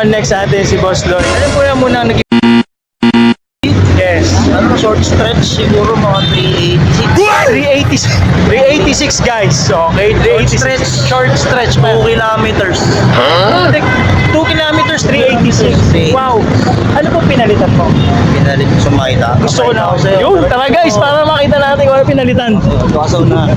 naman next sa atin si Boss Lloyd. Ano po yan muna nag Yes. Ano, short stretch siguro mga 386. 386 guys. Okay, 386. Short stretch 2 kilometers. 2 kilometers, 386. Wow. Ano po pinalitan mo? Pinalit ko sa makita. Gusto ko na. Yun, tara guys, para makita natin kung ano pinalitan. Kasaw na.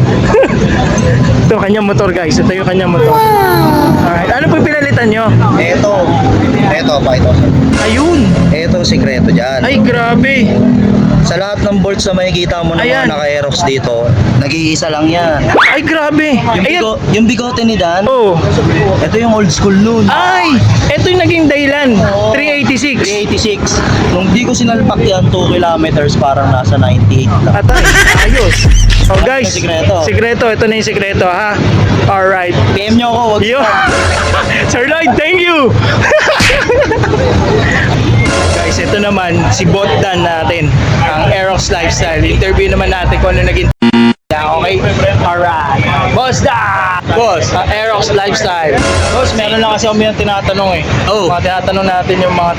Ito kanyang motor guys. Ito yung kanyang motor. Alright. Ano po pinalitan nyo? Ito, pakita ko. Ayun. Ito ang sikreto dyan. Ay, grabe. Sa lahat ng bolts na makikita mo na Ayan. mga naka-aerox dito, nag-iisa lang yan. Ay, grabe. Ayan. Yung bigote ni Dan, Oh. ito yung old school noon. Ay, ito yung naging dahilan. 386. 386. Nung di ko sinalpak yan, 2 kilometers, parang nasa 98 lang. Atay, ayos. Oh guys, Ito yung sikreto. sikreto. Ito na yung sikreto ha. Alright. PM nyo ako, wag Yo. Sir Lloyd, thank you. Guys, ito naman si Botdan natin, ang Aerox Lifestyle. Interview naman natin kung ano naging okay? Alright. Boss da! Boss, Aerox Lifestyle. Boss, meron lang kasi kami yung tinatanong eh. Oh. Mga tinatanong natin yung mga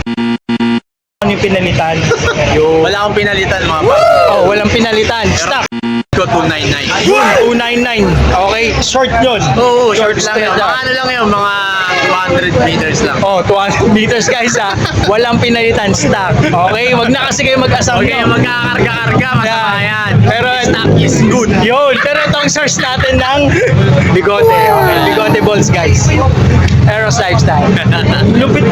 ano yung pinalitan. Yung... Wala akong pinalitan mga Oh, walang pinalitan. Stock. ko 299. Yun, 299. Okay, short yun. Oo, short lang stretch yun. Mga ano lang yun, mga 200 meters lang. Oh, 200 meters guys ha. Walang pinalitan, stock. Okay, wag na kasi kayo mag-asam Okay, nyo. magkakarga-karga, masama yan. Pero Stock is good. yun, pero itong source natin ng bigote. Okay, bigote balls guys. Aeros Lifestyle. Lupit